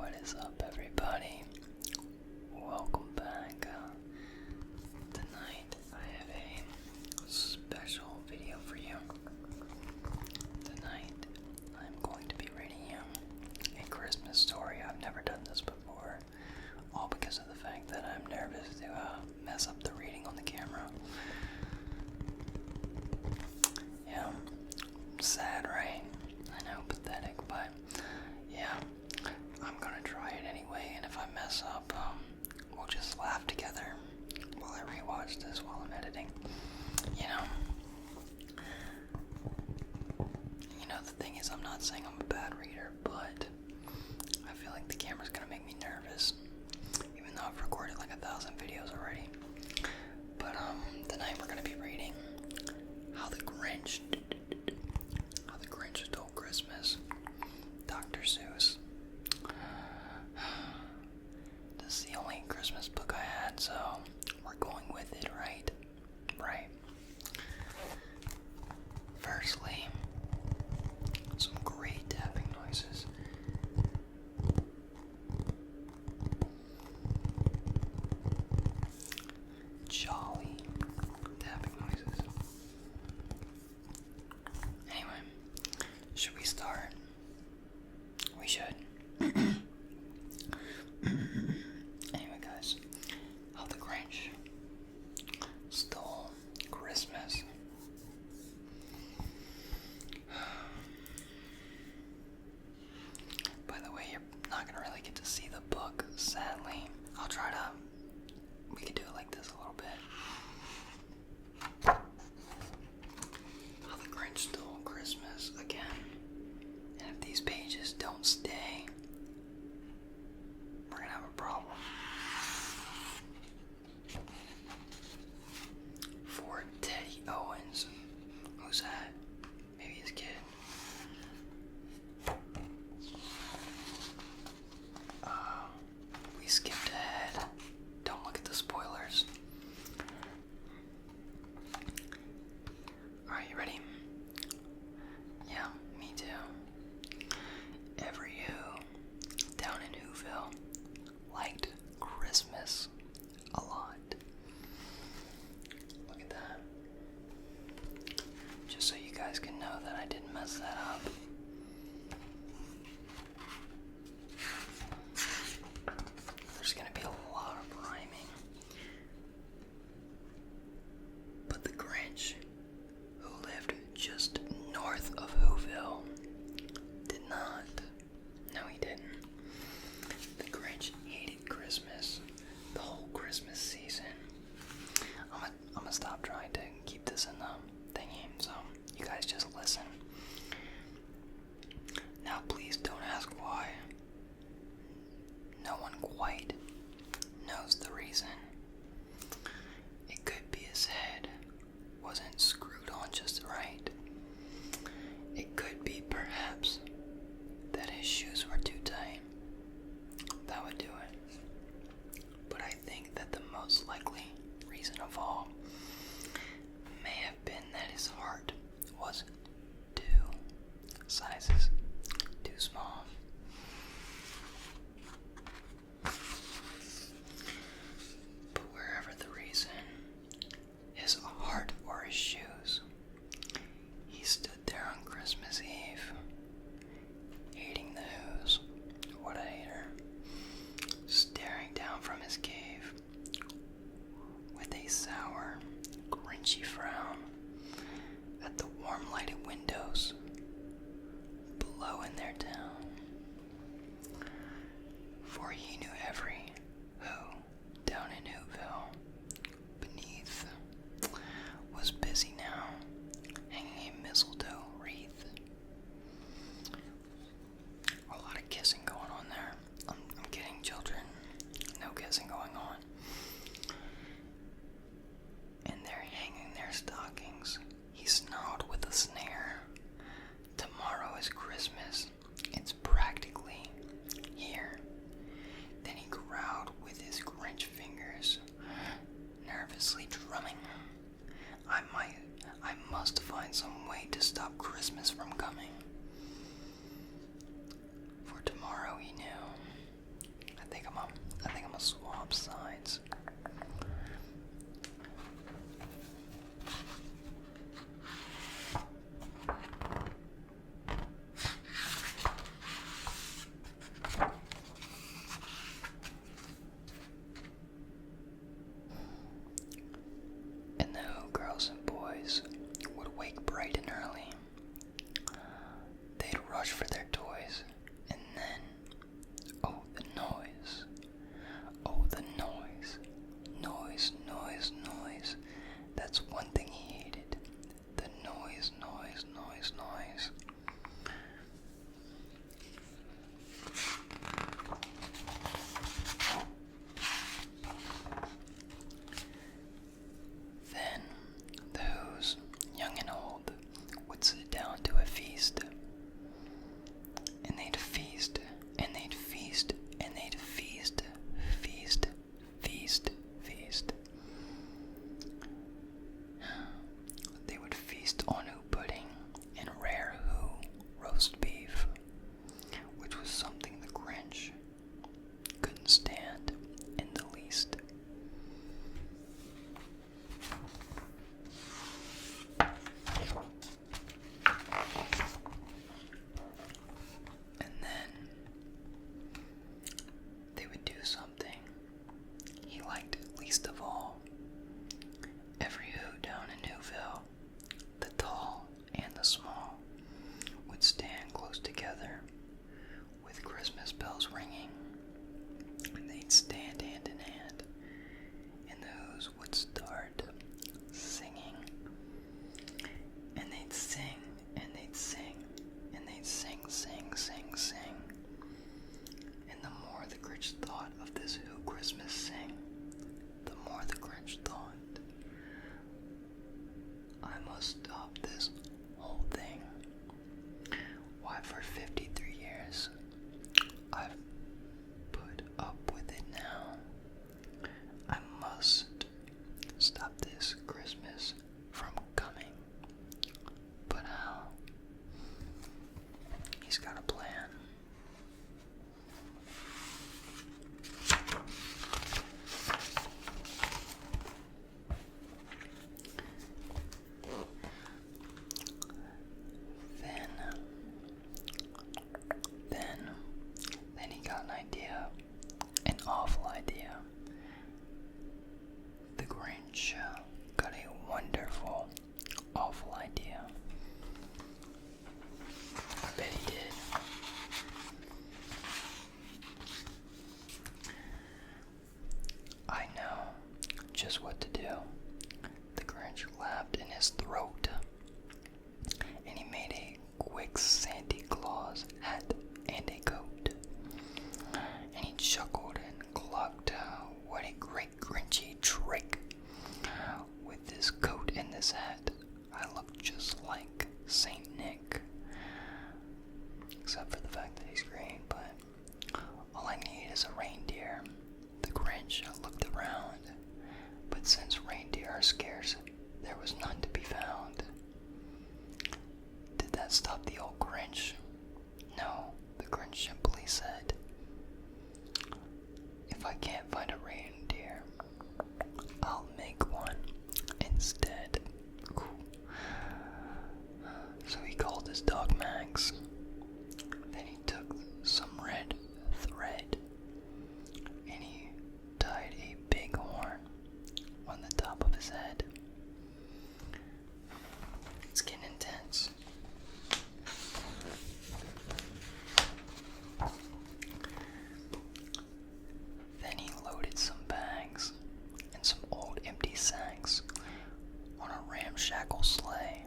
What is up, everybody? Welcome back. Tonight I have a special video for you. Tonight I'm going to be reading you a Christmas story. I've never done this before, all because of the fact that I'm nervous to mess up the reading on the camera. Yeah, sad, right? I know, pathetic, but yeah, I'm gonna try it anyway, and if I mess up, we'll just laugh together while I rewatch this while I'm editing. The thing is, I'm not saying I'm a bad reader, but I feel like the camera's gonna make me nervous, even though I've recorded like 1,000 videos already. But tonight we're gonna be reading How the Grinch Stole Christmas, Dr. Seuss. This is the only Christmas book I had, so we're going with it, right? Right. Firstly, some great tapping noises. Jolly tapping noises. Anyway, should we start? We should. Anyway, guys, How the Grinch Stole Christmas. By the way, you're not gonna really get to see the book, sadly. I'll try to. We could do it like this a little bit. How the Grinch Stole Christmas again. And if these pages don't stay, we're gonna have a problem. For Teddy Owens. Who's that? Maybe his kid. We skipped ahead. Don't look at the spoilers. Are you ready? Yeah, me too. Every who down in Whoville liked Christmas a lot. Look at that. Just so you guys can know that I didn't mess that up. There's gonna be a lot of rhyming. But the Grinch, who lived just north of Whoville, did not. No, he didn't. The Grinch hated Christmas, the whole Christmas season. I'm gonna stop trying to keep this in the thingy, so you guys just listen. Now, please don't ask why. No one quite knows the reason. It could be his head wasn't screwed on just right. It could be, perhaps, that his shoes were too tight. That would do it. But I think that the most likely reason of all may have been that his heart was 2 sizes too small. But wherever the reason, his heart or his shoes, he stood there on Christmas Eve, hating the Who's. What a hater. Staring down from his cave with a sour, grinchy frown at the warm lighted windows below in their town. For he knew every who down in Whoville beneath was busy now hanging a mistletoe wreath. A lot of kissing going on there. I'm kidding, children. No kissing going on. And they're hanging their stockings. He snarled with a snare. Tomorrow is Christmas. It's practically here. Then he growled with his Grinch fingers, nervously drumming. I must find some way to stop I'm gonna swap sides. And the Who girls and boys would wake bright and early. They'd rush for their toys, and then, oh, the noise. Oh, the noise. Noise, noise, noise. That's one thing he hated. The noise, noise, noise, noise. Then, the Who's, young and old, would sit down to a feast. And they'd feast, and they'd feast, and they'd feast, feast, feast, feast. They would feast on Who pudding and rare Who roast beef, which was something the Grinch couldn't stand in the least. And then they would do something he liked least of all. Every Who down in Whoville, the tall and the small, would stand close together with Christmas bells ringing. And they'd stand hand in hand, and the Who's would start singing. And they'd sing, and they'd sing, and they'd sing, sing, sing, sing. And the more the Grinch thought of this Who Christmas sing, the more the Grinch thought, I must stop this whole thing. Why, for 53 years, I've put up with it now. I must stop this Christmas from coming. But how? He's got a plan. Then he got an idea, an awful idea. The Grinch got a wonderful, awful idea. I bet he did. I know just what to do. The Grinch laughed in his throat, and he made a quick Santa Claus hat and a coat. And he chuckled and clucked, what a great Grinchy trick. With this coat and this hat, I look just like Saint Nick. Except for the fact that he's green, but all I need is a reindeer. The Grinch looked around, but since reindeer are scarce, there was none to be found. Did that stop the old Grinch? No, the Grinch simply said, if I can't find a reindeer, I'll make one instead. So he called his dog Max. Then he took some red thread and he tied a big horn on the top of his head. It's getting intense. Then he loaded some bags and some old empty sacks on a ramshackle sleigh,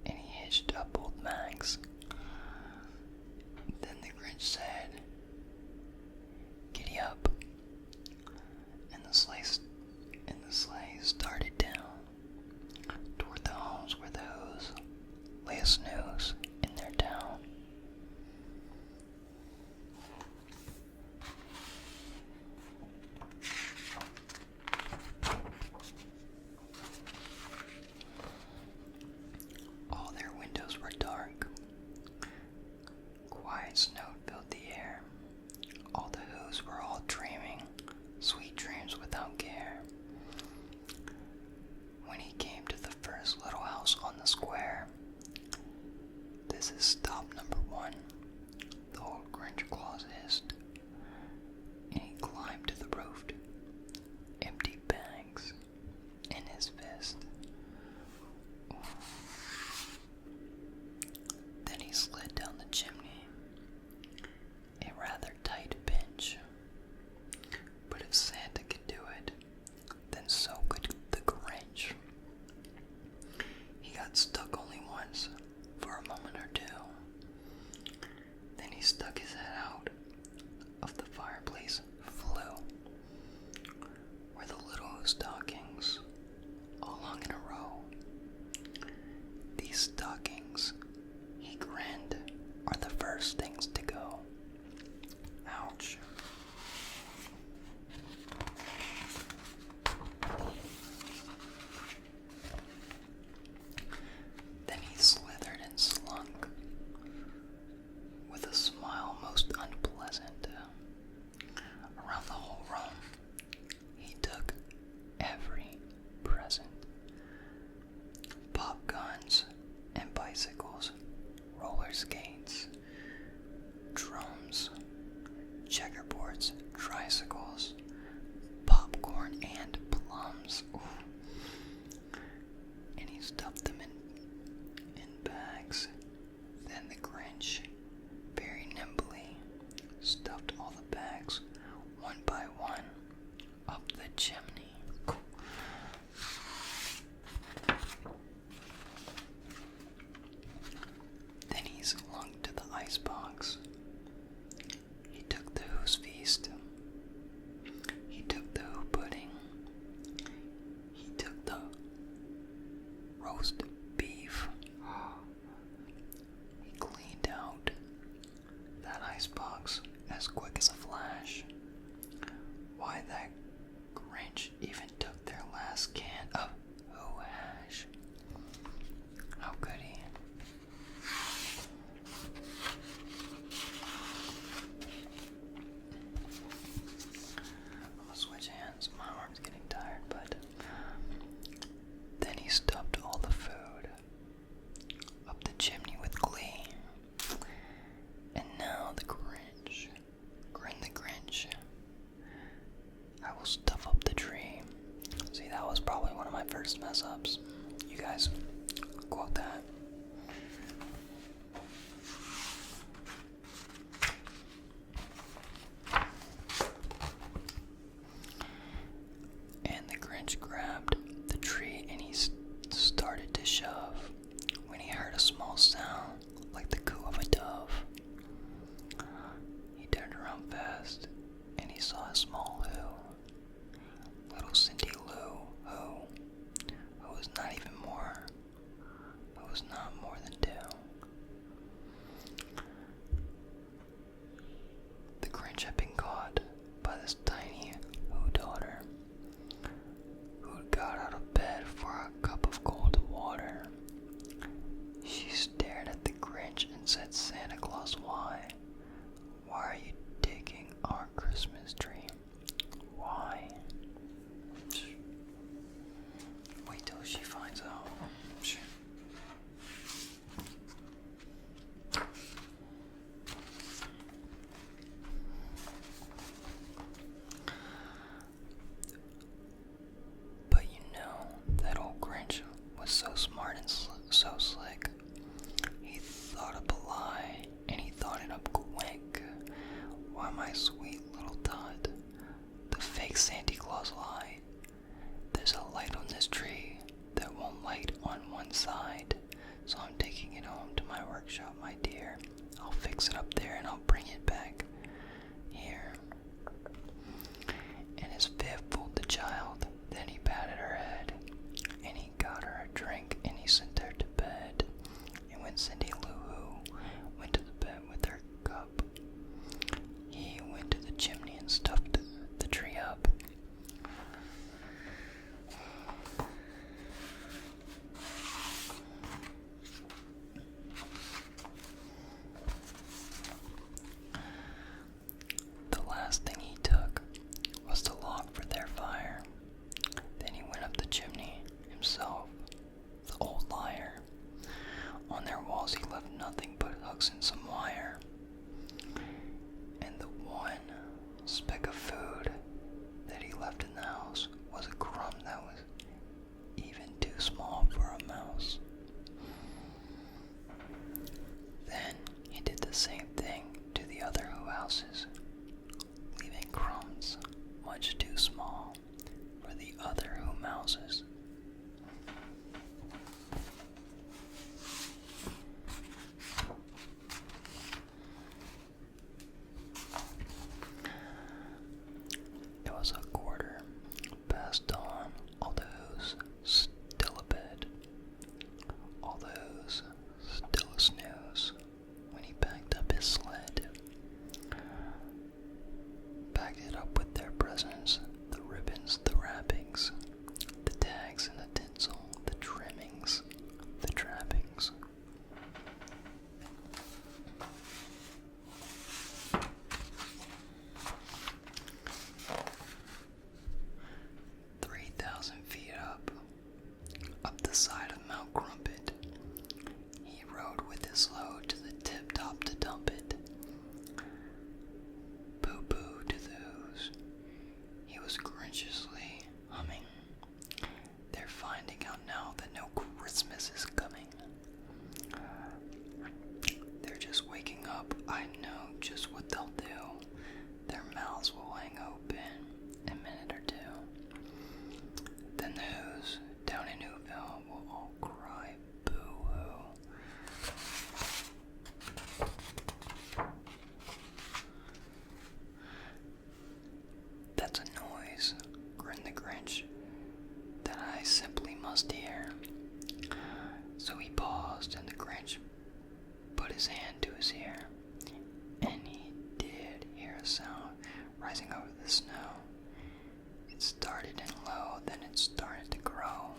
and he hitched up old Max. Then the Grinch said, "Giddy up," and the sleigh started down toward the homes where the Who's lay a snooze in their town. All their windows were dark. Quiet snow filled the This is stop number 1. The old Grinch Claus hissed, and he climbed to the roof, empty bags in his fist. Then he slid down the chimney, a rather tight pinch. But if Santa could do it, then so could the Grinch. He got stuck only once, for a moment or two. Then he stuck his head out of the fireplace, flew, where the little stockings all hung in a row. These stockings, he grinned, are the first things to go. Ouch. Then he slithered and slunk, with a smile most unpleasant. Around the whole room, he took every present. Pop guns and bicycles, roller skates, drums, checkerboards, tricycles, popcorn, and plums. Ooh. And he stuffed them in bags. Then the Grinch, very nimbly, stuffed all the bags, one by one, up the chimney. Then he slunk to the icebox. He took the Who's Feast. He took the Who Pudding. He took the roast beef. He cleaned out that icebox as quick as a flash. Why, that Grinch even took their last can of Who hash. How could he? I'm gonna switch hands. My arm's getting tired, but then he stuffed all the food up the chimney with glee. And now the Grinch, grin the Grinch, I will stuff up the tree. See, that was probably one of my first mess ups. You guys quote that. And the Grinch grabbed the tree and he started to shove when he heard a small sound like the coo of a dove. He turned around fast and he saw a small Who. Little Cindy Lou who was not even more, who was not more than 2. The Grinch had been caught by this tiny Who daughter, who got out of bed for a cup of cold water. She stared at the Grinch and said, "Santa Claus, why? Why are you taking our Christmas tree? Why?" Wait till she finds out. But you know, that old Grinch was so smart and so slick. He thought up a lie, and he thought it up quick. Why, my sweet little tot, the fake Santa Claus lie. There's a light on this tree that won't light on one side, so I'm taking it home to my workshop, my dear. I'll fix it up there and I'll bring it back here. And his fib fooled the child. Then he patted her head, and he got her a drink, and he sent her to bed. And when Cindy Lou Who went to the bed with her cup, he went to the chimney and stuffed the tree up. speck of food that he left in the house was a crumb that was even too small for a mouse. Then he did the same thing to the other Who houses, leaving crumbs much too small for the other Who mouses. It was a quarter past dawn, all the Who's still abed, all the Who's still a snooze, when he packed up his sled. Packed it up with their presents, the ribbons, the wrappings, the tags and the tinsel, the trimmings, the trappings. "3,000 feet up the side of Mount Crumpet, he rode with his load to the tip-top to dump it. Boo-boo to the Who's, he was grinchiously humming. They're finding out now that no Christmas is coming. They're just waking up, I know just what they'll do. Their mouths will hang open in a minute or two. Then the Who's down in Whoville will all cry boo-hoo. That's a noise," grinned the Grinch, "that I simply must hear." So he paused, and the Grinch put his hand to his ear, and he did hear a sound rising over the snow. It started in low, then it started to grow.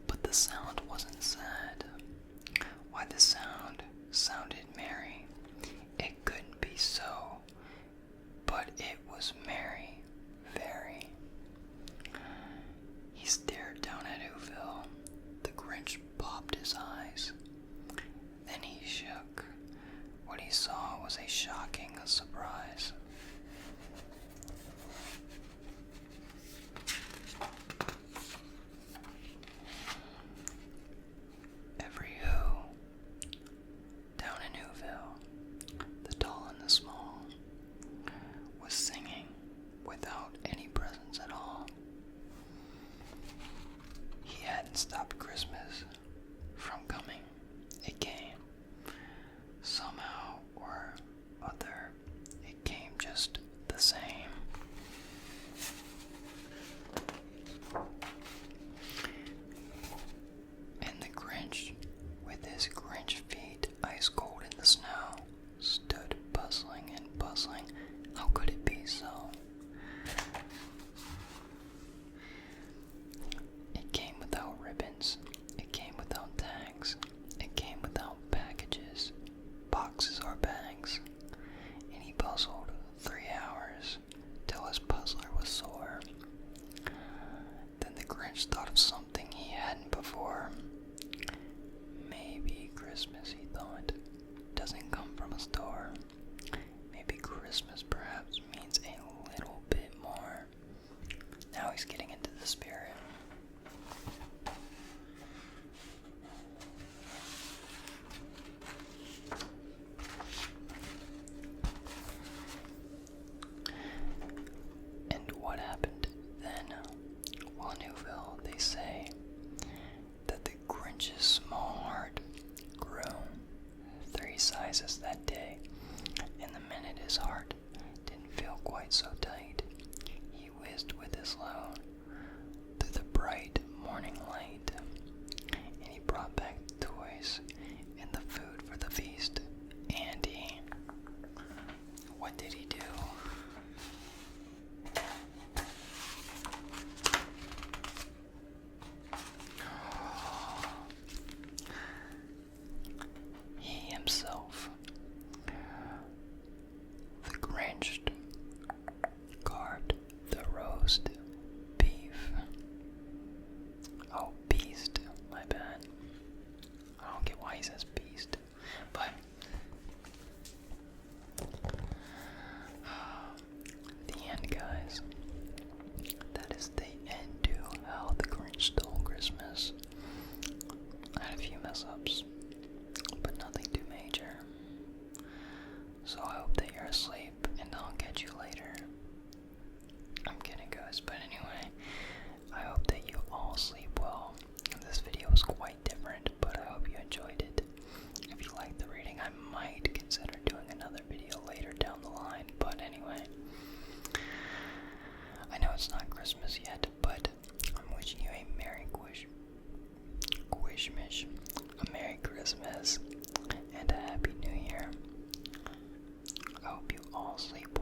But the sound wasn't sad. Why, the sound sounded merry. It couldn't be so, but it was merry, very. He stared down at Whoville. The Grinch popped his eyes. Then he shook. What he saw was a shocking surprise. Every Who down in Whoville, the tall and the small, was singing without any presents at all. He hadn't stopped Christmas from coming. It came. Somehow or other, it came just the same. And the Grinch, with his Grinch feet ice cold in the snow, stood puzzling and puzzling. How could it be so? It came without ribbons. It came without tags. It came without packages, boxes or bags. And he puzzled 3 hours till his puzzler was sore. Then the Grinch thought of something he hadn't before. Maybe Christmas, he thought, doesn't come from a store. Maybe Christmas perhaps means a little bit more. Now he's getting into the spirit. And what happened then? Well, in Whoville, they say that the Grinch's small heart grew 3 sizes that day, and the minute his heart didn't feel quite so tight, he whizzed with his load through the bright morning light, and he brought back toys and the food for the feast. And what did he do? He himself, the Grinch, carved the roast beef. Oh, beast, my bad. I don't get why he says beast. But the end, guys. That is the end to How the Grinch Stole Christmas. I had a few mess ups, but nothing too major. So I hope that you're asleep, and I'll catch you later. I'm kidding, guys, but anyway, I hope that you all sleep well. This video was quite different, but I hope you enjoyed it. If you liked the reading, I might consider doing another video later down the line, but anyway. I know it's not Christmas yet, but I'm wishing you a Merry a Merry Christmas, and a Happy New Year. I hope you all sleep